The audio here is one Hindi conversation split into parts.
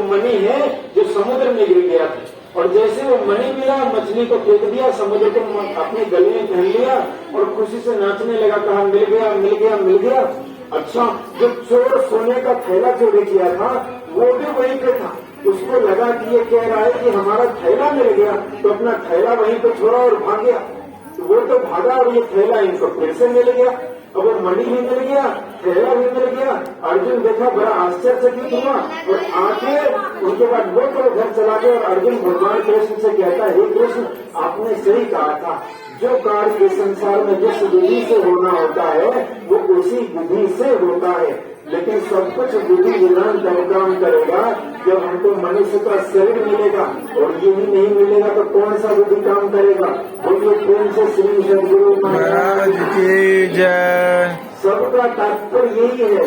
मणि है जो समुद्र में गिर गया था, और जैसे वो मणि मिला मछली को फेंक दिया, समुद्र को अपने गले में पहन लिया और खुशी से नाचने लगा, कहा मिल गया मिल गया मिल गया। अच्छा, जो चोर सोने का थैला चोरी किया था वो भी वहीं पे था, उसको लगा कि ये कह रहा है कि हमारा थैला मिल गया, तो अपना थैला वहीं पे छोड़ा और भाग गया। तो वो तो भागा और ये थैला इनको फिर से मिल गया, अब वो मणि भी मिल गया, थैला भी मिल गया। अर्जुन देखा, बड़ा आश्चर्यचकित हुआ और आके उनके बाद वो तो घर चला गया। और अर्जुन भगवान कृष्ण से कहता है, हे कृष्ण, आपने सही कहा था, जो कार्य इस संसार में जिस विधि से होना होता है वो उसी विधि से होता है, लेकिन सब कुछ विधि विधान तब काम करेगा जब हमको मनुष्य का शरीर मिलेगा, और यही नहीं मिलेगा तो कौन सा विधि काम करेगा। बोलिए प्रेम से श्री सद्गुरु महाराज की जय। सबका तात्पर्य यही है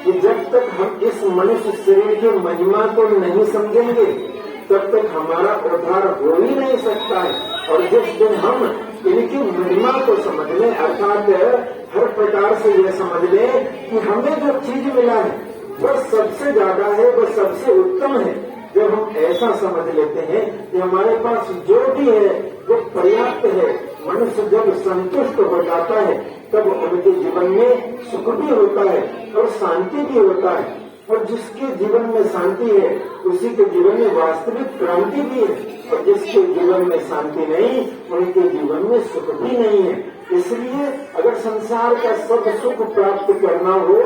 कि जब तक हम इस मनुष्य शरीर की महिमा को नहीं समझेंगे तब तक हमारा उद्धार हो ही नहीं सकता है। और जिस दिन हम इनकी महिमा को समझ लें, अर्थात हर प्रकार से यह समझ लें कि हमें जो चीज मिला है वह सबसे ज्यादा है, वह सबसे उत्तम है, जब हम ऐसा समझ लेते हैं कि हमारे पास जो भी है वो पर्याप्त है, मनुष्य जब संतुष्ट हो जाता है तब उनके जीवन में सुख भी होता है और शांति भी होता है। और जिसके जीवन में शांति है उसी के जीवन में वास्तविक क्रांति भी है, और जिसके जीवन में शांति नहीं उनके जीवन में सुख भी नहीं है। इसलिए अगर संसार का सब सुख प्राप्त करना हो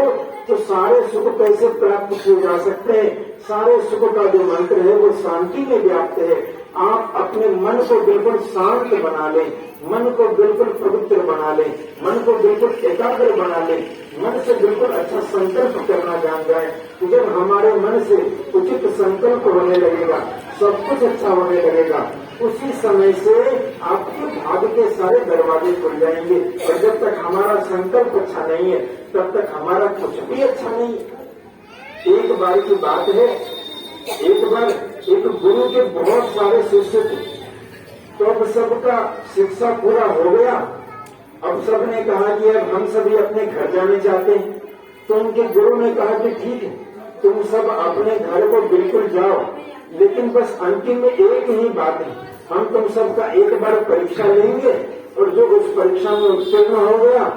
तो सारे सुख कैसे प्राप्त किए जा सकते हैं। सारे सुख का जो मंत्र है वो शांति में व्याप्त है। आप अपने मन को बिल्कुल शांत बना लें, मन को बिल्कुल पवित्र बना लें, मन को बिल्कुल एकाग्र बना लें, मन से बिल्कुल अच्छा संकल्प करना जान जाए। जब हमारे मन से उचित संकल्प होने लगेगा सब कुछ अच्छा होने लगेगा, उसी समय से आपके भाग्य के सारे दरवाजे खुल जाएंगे। और जब तक हमारा संकल्प अच्छा नहीं है तब तक हमारा कुछ भी अच्छा नहीं है। एक बार की बात है, एक बार एक गुरु के बहुत सारे शिष्य थे, तो अब सबका शिक्षा पूरा हो गया। अब सबने कहा कि अब हम सभी अपने घर जाने चाहते हैं। तो उनके गुरु ने कहा कि ठीक है, तुम सब अपने घर को बिल्कुल जाओ, लेकिन बस अंतिम में एक ही बात है, हम तुम सबका एक बार परीक्षा लेंगे और जो उस परीक्षा में उत्तीर्ण हो गया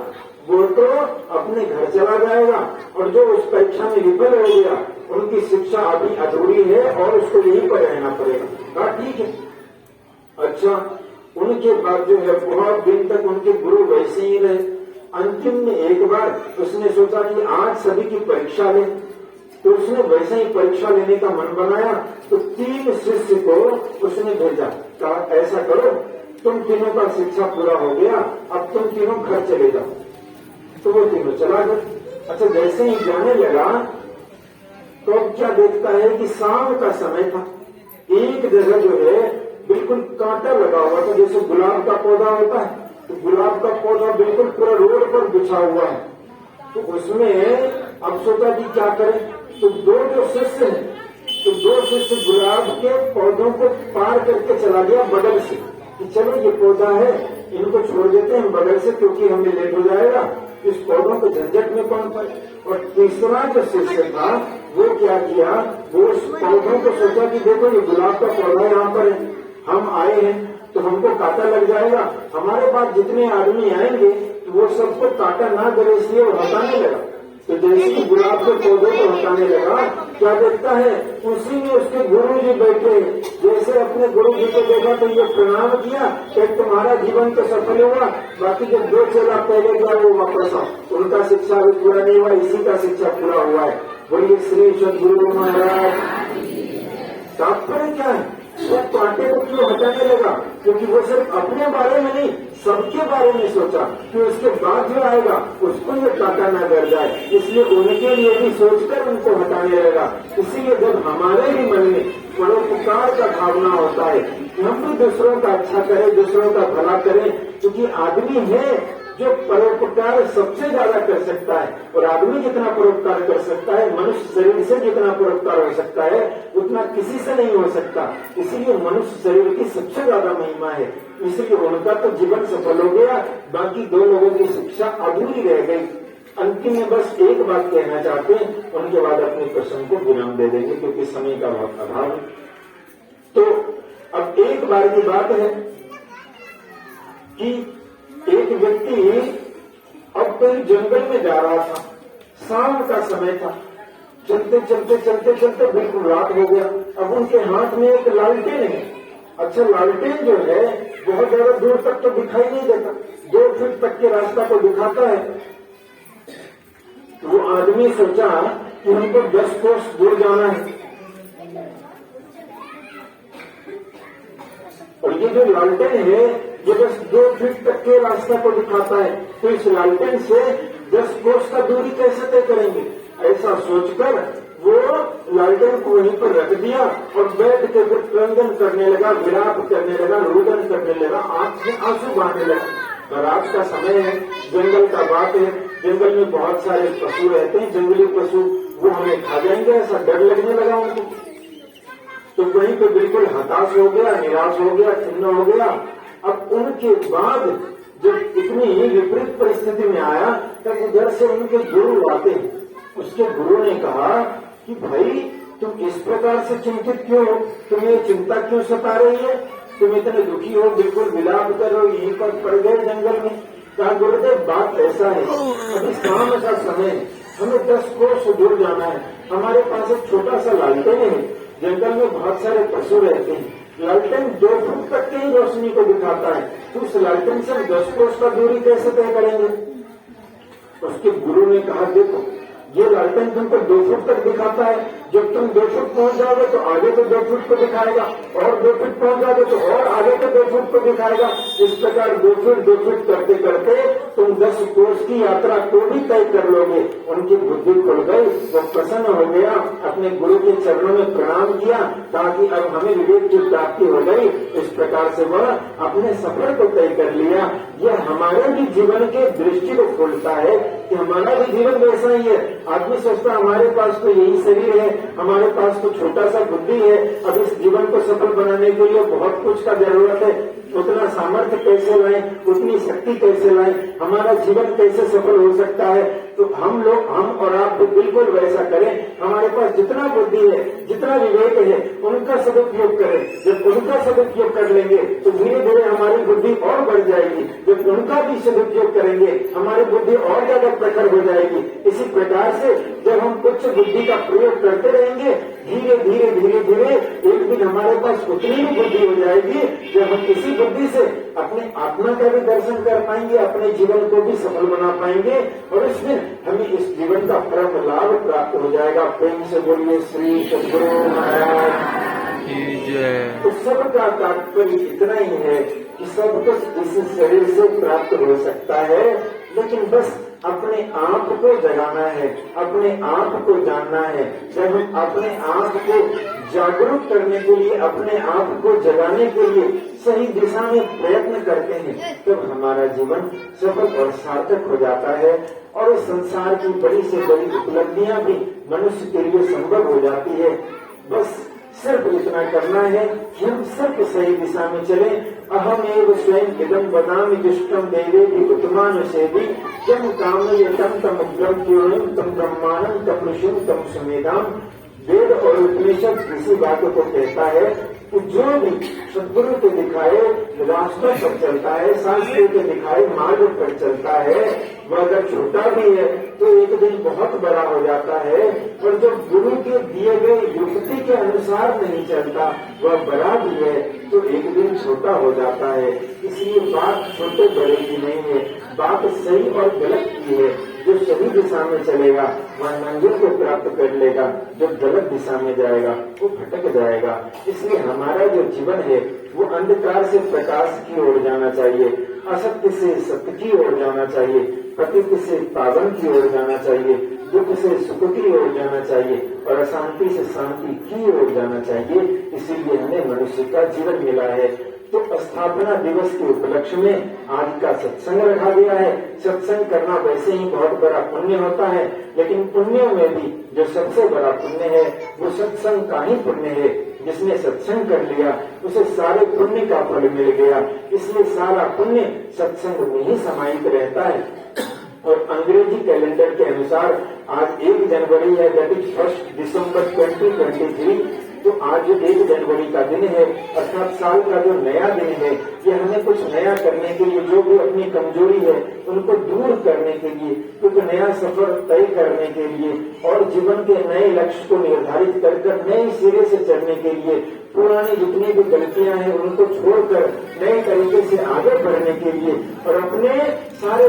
वो तो अपने घर चला जाएगा, और जो उस परीक्षा में विफल हो गया उनकी शिक्षा अभी अधूरी है और उसको यहीं पर रहना पड़ेगा। कहा ठीक है। अच्छा, उनके बाद जो है बहुत दिन तक उनके गुरु वैसे ही रहे। अंतिम में एक बार उसने सोचा कि आज सभी की परीक्षा ले, तो उसने वैसे ही परीक्षा लेने का मन बनाया। तो 3 शिष्य को उसने भेजा, कहा ऐसा करो, तुम तीनों का शिक्षा पूरा हो गया, अब तुम तीनों घर चले जाओ। तो वो तीनों चला गए। अच्छा, जैसे ही जाने लगा तो अब क्या देखता है कि शाम का समय था। एक जगह जो है बिल्कुल कांटा लगा हुआ था, जैसे गुलाब का पौधा होता है, तो गुलाब का पौधा बिल्कुल पूरा रोड पर बिछा हुआ है। तो उसमें अब सोचा कि क्या करें। तो 2 जो शिष्य हैं, तो 2 शिष्य गुलाब के पौधों को पार करके चला गया बगल से, कि चलो ये पौधा है इनको छोड़ देते हैं बगल से, क्योंकि हमें लेट हो जाएगा, इस पौधों को झंझट में कौन पड़े। और तीसरा जो शिष्य था वो क्या किया, वो उस पौधों को सोचा कि देखो ये गुलाब का पौधा यहाँ पर है, हम आए हैं तो हमको कांटा लग जाएगा, हमारे पास जितने आदमी आएंगे तो वो सबको कांटा ना करे, इसलिए वो हटाने लगा। तो जैसे ही गुलाब के पौधे को हटाने लगा, क्या देखता है उसी में उसके गुरु जी बैठे। जैसे अपने गुरु जी को देखा तो ये प्रणाम किया कि तुम्हारा जीवन तो सफल हुआ, बाकी जो 2 चेला पहले गया वो वापस आओ, उनका शिक्षा भी पूरा नहीं हुआ, इसी का शिक्षा पूरा हुआ है। बोलिए श्री सद्गुरु महाराज। तात्पर्य क्या है, वो कांटे को क्यों हटाने लगा, क्योंकि वो सिर्फ अपने बारे में नहीं सबके बारे में सोचा कि उसके बाद जो आएगा उसको ये कांटा न कर जाए, इसलिए उनके लिए भी सोचकर उनको हटाने लगा। इसीलिए जब हमारे भी मन में परोपकार का भावना होता है कि हम भी दूसरों का अच्छा करें, दूसरों का भला करें, क्योंकि आदमी है जो परोपकार सबसे ज्यादा कर सकता है, और आदमी जितना परोपकार कर सकता है, मनुष्य शरीर से जितना परोपकार हो सकता है उतना किसी से नहीं हो सकता। इसीलिए मनुष्य शरीर की सबसे ज्यादा महिमा है, इसलिए उनका तो जीवन सफल हो गया, बाकी 2 लोगों की शिक्षा अधूरी रह गई। अंतिम में बस एक बात कहना चाहते हैं, उनके बाद अपने प्रसंग को विराम दे देंगे क्योंकि समय का बहुत अभाव है। तो अब एक बार की बात है कि एक व्यक्ति अब कोई जंगल में जा रहा था, शाम का समय था, चलते चलते चलते चलते बिल्कुल रात हो गया। अब उनके हाथ में एक लालटेन है। अच्छा, लालटेन जो है बहुत ज्यादा दूर तक तो दिखाई नहीं देता, 2 फीट तक के रास्ता को दिखाता है। वो आदमी सोचा कि हमको 10 कोस दूर जाना है, और ये जो लालटेन है ये बस 2 फीट तक के रास्ता को दिखाता है, तो इस लालटेन से 10 कोस का दूरी कैसे तय करेंगे? ऐसा सोचकर वो लालटेन को वहीं पर रख दिया और बैठ के फिर क्रंदन करने लगा, विलाप करने लगा, रुदन करने लगा, आंख से आंसू बहाने लगा। रात का समय है, जंगल का बात है, जंगल में बहुत सारे पशु रहते हैं, जंगली पशु, वो हमें खा जाएंगे ऐसा डर लगने लगा उनको। तो वहीं पे बिल्कुल हताश हो गया, निराश हो गया, खिन्न हो गया। अब उनके बाद जब इतनी विपरीत परिस्थिति में आया तब उधर से उनके गुरु आते हैं। उसके गुरु ने कहा कि भाई तुम इस प्रकार से चिंतित क्यों हो, तुम्हें चिंता क्यों सता रही है, तुम इतने दुखी हो, बिल्कुल विलाप कर रहे हो, यहीं पर पड़ गए जंगल में। कहा गुरुदेव बात ऐसा है, अभी शाम का समय है, हमें 10 कोस दूर जाना है, हमारे पास एक छोटा सा लालटेन है, जंगल में बहुत सारे पशु रहते हैं, लालटेन 2 फुट तक की ही रोशनी को दिखाता है, तो उस लालटेन से 10 कोस का दूरी कैसे तय करेंगे? उसके गुरु ने कहा देखो ये लालटेन तुमको 2 फुट तक दिखाता है, जब तुम 2 फुट पहुंच जाओगे तो आगे तो 2 फुट को दिखाएगा, और 2 फुट पहुंच जाओगे तो और आगे तो 2 फुट को दिखाएगा। इस प्रकार 2 फुट करते करते तुम 10 कोस की यात्रा को भी तय कर लोगे। उनकी बुद्धि खुल गई, वो प्रसन्न हो गया, अपने गुरु के चरणों में प्रणाम किया ताकि अब हमें विवेक की प्राप्ति हो गई। इस प्रकार से वह अपने सफर को तय कर लिया। यह हमारे भी जीवन के दृष्टि को खोलता है कि हमारा भी जीवन वैसा ही है। आदमी सोचता हमारे पास तो यही शरीर है, हमारे पास तो छोटा सा बुद्धि है, अब इस जीवन को सफल बनाने के लिए बहुत कुछ का जरूरत है, उतना सामर्थ्य कैसे लाएं, उतनी शक्ति कैसे लाएं, हमारा जीवन कैसे सफल हो सकता है। तो हम और आप भी बिल्कुल वैसा करें, हमारे पास जितना बुद्धि है, जितना विवेक है, उनका सदुपयोग करें। जब उनका सदुपयोग कर लेंगे तो धीरे धीरे हमारी बुद्धि और बढ़ जाएगी, जब उनका भी सदुपयोग करेंगे हमारी बुद्धि और ज्यादा प्रखर हो जाएगी। इसी प्रकार से जब हम उच्च बुद्धि का प्रयोग करते रहेंगे, धीरे धीरे धीरे धीरे एक दिन हमारे पास उतनी ही बुद्धि हो जाएगी जब हम इसी बुद्धि से अपने आत्मा का भी दर्शन कर पाएंगे, अपने जीवन को भी सफल बना पाएंगे, और इसमें हमें इस जीवन का परम लाभ प्राप्त हो जाएगा। प्रेम से बोलिए श्री सद्गुरु महाराज की जय। तो सबका तात्पर्य इतना ही है कि सब कुछ इस शरीर से प्राप्त हो सकता है, लेकिन बस अपने आप को जगाना है, अपने आप को जानना है। जब हम अपने आप को जागरूक करने के लिए, अपने आप को जगाने के लिए सही दिशा में प्रयत्न करते हैं, तब हमारा जीवन सफल और सार्थक हो जाता है, और इस संसार की बड़ी से बड़ी उपलब्धियां भी मनुष्य के लिए संभव हो जाती है। बस सिर्फ इतना करना है कि हम सिर्फ सही दिशा में चले। अहम एव स्वयं इदम वदामि दुष्टम देवेति उत्तमान सेवी जम कामयतम तम उग्रम पूर्णम तम ब्रह्मांडम तम ऋषिम तम सुमेधाम। वेद और उपनिषद इसी बात को कहता है कि जो भी सद्गुरु के दिखाए रास्ते पर चलता है, शास्त्र के दिखाए मार्ग पर चलता है, वह अगर छोटा भी है तो एक दिन बहुत बड़ा हो जाता है, और जब गुरु के दिए गए युक्ति के अनुसार नहीं चलता वह बड़ा भी है तो एक दिन छोटा हो जाता है। इसलिए बात छोटे बड़े की नहीं है, बात सही और गलत की है। जो सही दिशा में चलेगा वह मंजिल को प्राप्त कर लेगा, जो गलत दिशा में जाएगा वो भटक जाएगा। इसलिए हमारा जो जीवन है वो अंधकार से प्रकाश की ओर जाना चाहिए, असत्य से सत्य की ओर जाना चाहिए, पतित से पावन की ओर जाना चाहिए, दुख से सुख की ओर जाना चाहिए, और अशांति से शांति की ओर जाना चाहिए। इसीलिए हमें मनुष्य का जीवन मिला है। तो स्थापना दिवस के उपलक्ष्य में आज का सत्संग रखा गया है। सत्संग करना वैसे ही बहुत बड़ा पुण्य होता है, लेकिन पुण्यों में भी जो सबसे बड़ा पुण्य है वो सत्संग का ही पुण्य है। जिसने सत्संग कर लिया उसे सारे पुण्य का फल मिल गया। इसलिए सारा पुण्य सत्संग में ही समाहित रहता है। और अंग्रेजी कैलेंडर के अनुसार आज 1 जनवरी है, दैट इज 1 दिसंबर 2023। तो आज 1 जनवरी का दिन है, अर्थात साल का जो नया दिन है, ये हमें कुछ नया करने के लिए, जो भी अपनी कमजोरी है उनको दूर करने के लिए, कुछ नया सफर तय करने के लिए और जीवन के नए लक्ष्य को निर्धारित कर नए सिरे से चढ़ने के लिए, पुरानी जितनी भी गलतियां हैं उनको छोड़कर नए तरीके से आगे बढ़ने के लिए और अपने सारे